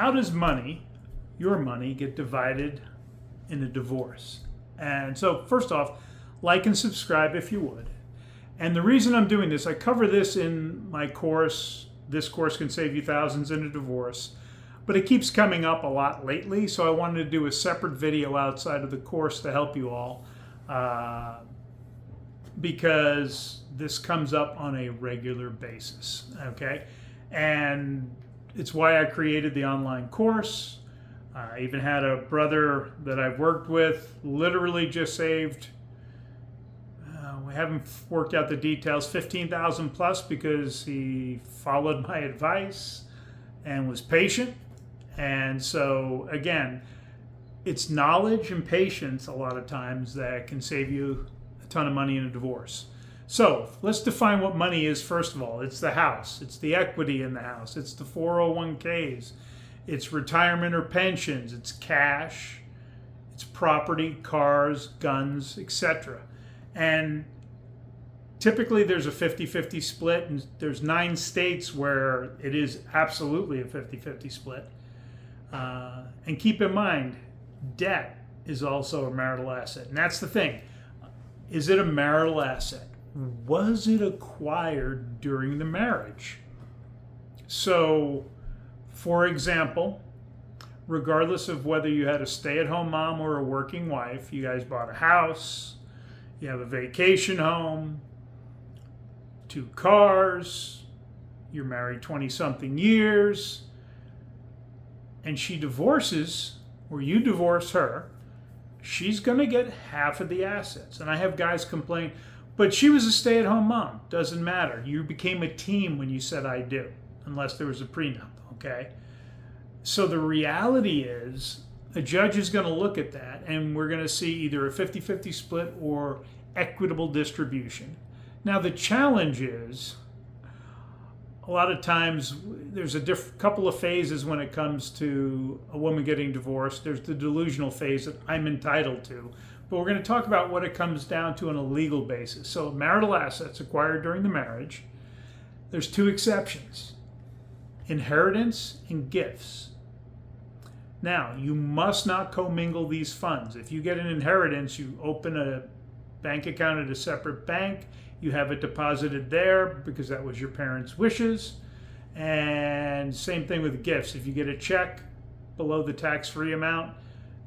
how does money, your money, get divided in a divorce? And so first off, like and subscribe if you would. And the reason I'm doing this, I cover this in my course, This Course Can Save You Thousands in a Divorce, but it keeps coming up a lot lately, so I wanted to do a separate video outside of the course to help you all, because this comes up on a regular basis, okay? And it's why I created the online course. I even had a brother that I've worked with literally just saved, we haven't worked out the details, 15,000 plus, because he followed my advice and was patient. And so again, it's knowledge and patience a lot of times that can save you a ton of money in a divorce. So let's define what money is first of all. It's the house, it's the equity in the house, it's the 401ks, it's retirement or pensions, it's cash, it's property, cars, guns, etc. And typically there's a 50-50 split, and there's 9 states where it is absolutely a 50-50 split. And keep in mind, debt is also a marital asset. And that's the thing. Is it a marital asset? Was it acquired during the marriage? So, for example, regardless of whether you had a stay-at-home mom or a working wife, you guys bought a house, you have a vacation home, 2 cars, you're married 20-something years, and she divorces, or you divorce her, she's going to get half of the assets. And I have guys complain, but she was a stay-at-home mom. Doesn't matter. You became a team when you said I do, unless there was a prenup, okay? So the reality is, a judge is going to look at that, and we're going to see either a 50-50 split or equitable distribution. Now the challenge is, a lot of times there's a couple of phases when it comes to a woman getting divorced. There's the delusional phase that I'm entitled to, but we're going to talk about what it comes down to on a legal basis. So marital assets acquired during the marriage, there's 2 exceptions: inheritance and gifts. Now, you must not commingle these funds. If you get an inheritance, you open a bank account at a separate bank, you have it deposited there because that was your parents' wishes. And same thing with gifts. If you get a check below the tax-free amount,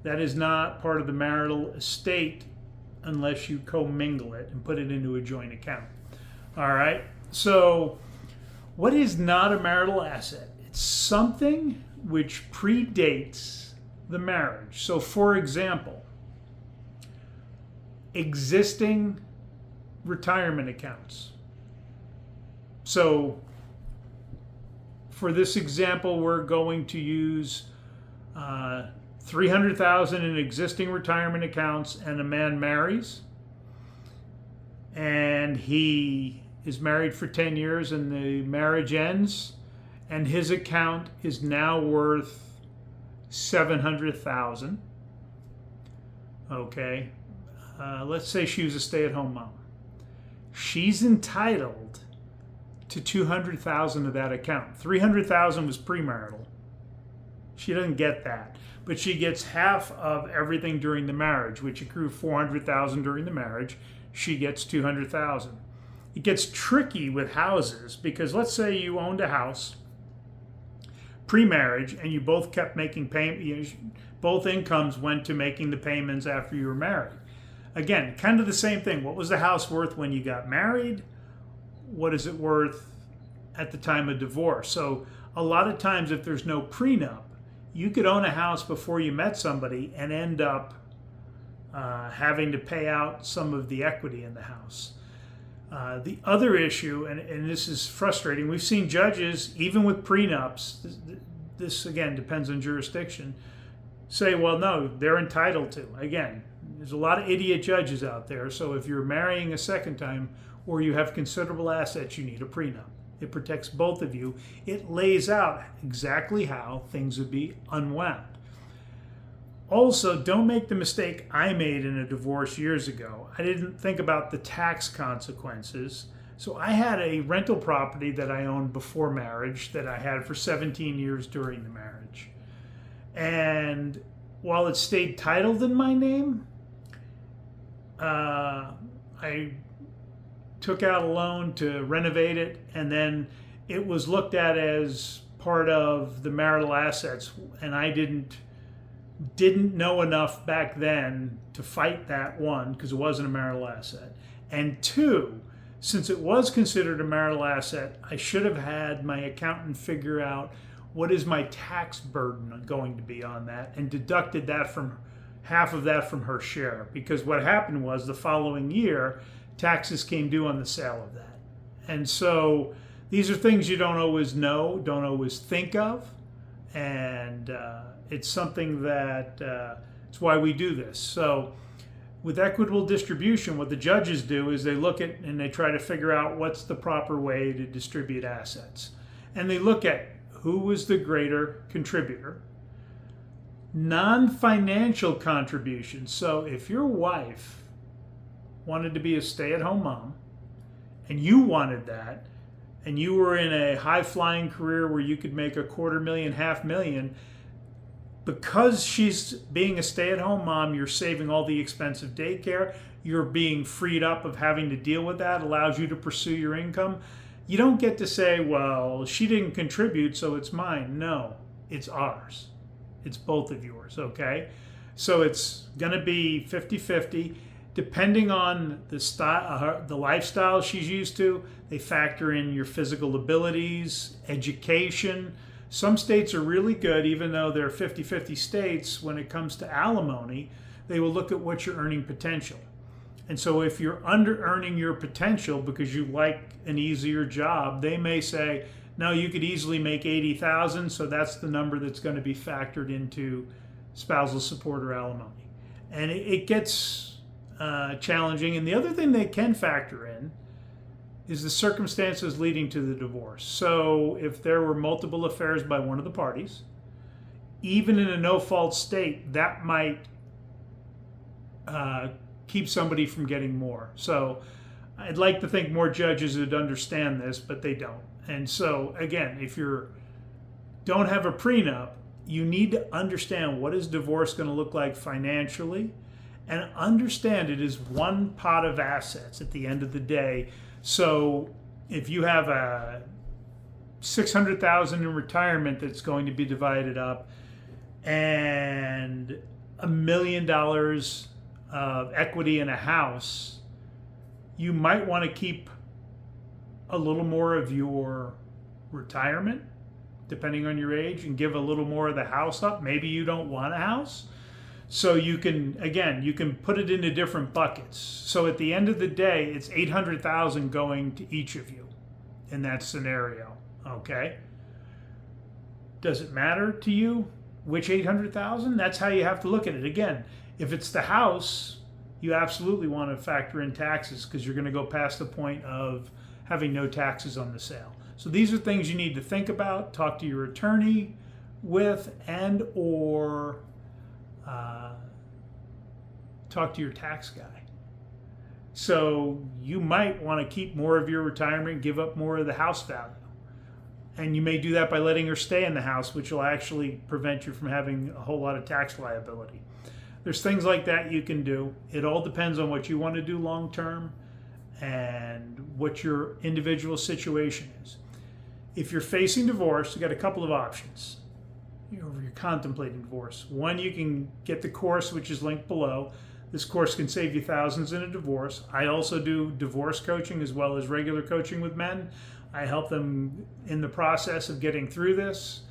that is not part of the marital estate unless you commingle it and put it into a joint account. All right? So what is not a marital asset? It's something which predates the marriage. So for example, existing retirement accounts. So for this example, we're going to use $300,000 in existing retirement accounts, and a man marries, and he is married for 10 years, and the marriage ends, and his account is now worth $700,000. Okay, let's say she was a stay-at-home mom. She's entitled to $200,000 of that account. $300,000 was premarital. She doesn't get that, but she gets half of everything during the marriage, which accrued $400,000 during the marriage. She gets $200,000. It gets tricky with houses because let's say you owned a house pre-marriage and you both kept making payments. Both incomes went to making the payments after you were married. Again, kind of the same thing. What was the house worth when you got married? What is it worth at the time of divorce? So a lot of times if there's no prenup, you could own a house before you met somebody and end up having to pay out some of the equity in the house. The other issue, and this is frustrating, we've seen judges, even with prenups, this again depends on jurisdiction, say, well, no, they're entitled to. Again, there's a lot of idiot judges out there, so if you're marrying a second time or you have considerable assets, you need a prenup. It protects both of you. It lays out exactly how things would be unwound. Also, don't make the mistake I made in a divorce years ago. I didn't think about the tax consequences. So I had a rental property that I owned before marriage that I had for 17 years during the marriage. And while it stayed titled in my name, I took out a loan to renovate it, and then it was looked at as part of the marital assets, and I didn't know enough back then to fight that, one, because it wasn't a marital asset, and two, since it was considered a marital asset, I should have had my accountant figure out what is my tax burden going to be on that, and deducted that from half of that from her share, because what happened was the following year taxes came due on the sale of that. And so these are things you don't always know, don't always think of, and it's something that it's why we do this. So with equitable distribution, what the judges do is they look at and they try to figure out what's the proper way to distribute assets, and they look at who was the greater contributor. Non-financial contributions. So if your wife wanted to be a stay-at-home mom and you wanted that, and you were in a high-flying career where you could make $250,000, $500,000, because she's being a stay-at-home mom, you're saving all the expensive daycare, you're being freed up of having to deal with that, allows you to pursue your income. You don't get to say, well, she didn't contribute, so it's mine. No, it's ours. It's both of yours, okay? So it's gonna be 50-50. Depending on the style, the lifestyle she's used to, they factor in your physical abilities, education. Some states are really good, even though they're 50-50 states, when it comes to alimony, they will look at what your earning potential. And so if you're under earning your potential because you like an easier job, they may say, no, you could easily make $80,000, so that's the number that's going to be factored into spousal support or alimony. And it gets challenging. And the other thing they can factor in is the circumstances leading to the divorce. So if there were multiple affairs by one of the parties, even in a no-fault state, that might keep somebody from getting more. So I'd like to think more judges would understand this, but they don't. And so again, if you don't have a prenup, you need to understand what is divorce going to look like financially, and understand it is one pot of assets at the end of the day. So if you have a $600,000 in retirement that's going to be divided up, and $1 million of equity in a house, you might want to keep a little more of your retirement, depending on your age, and give a little more of the house up. Maybe you don't want a house. So you can, again, you can put it into different buckets. So at the end of the day, it's $800,000 going to each of you in that scenario, okay? Does it matter to you which $800,000? That's how you have to look at it. Again, if it's the house, you absolutely want to factor in taxes, because you're going to go past the point of having no taxes on the sale. So these are things you need to think about, talk to your attorney with, and or talk to your tax guy. So you might want to keep more of your retirement, give up more of the house value. And you may do that by letting her stay in the house, which will actually prevent you from having a whole lot of tax liability. There's things like that you can do. It all depends on what you want to do long term and what your individual situation is. If you're facing divorce, you got a couple of options. You're contemplating divorce. One, you can get the course, which is linked below. This course can save you thousands in a divorce. I also do divorce coaching as well as regular coaching with men. I help them in the process of getting through this.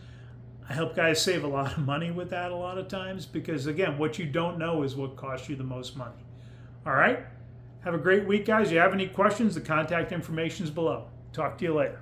I help guys save a lot of money with that a lot of times, because again, what you don't know is what costs you the most money. All right? Have a great week, guys. If you have any questions, the contact information is below. Talk to you later.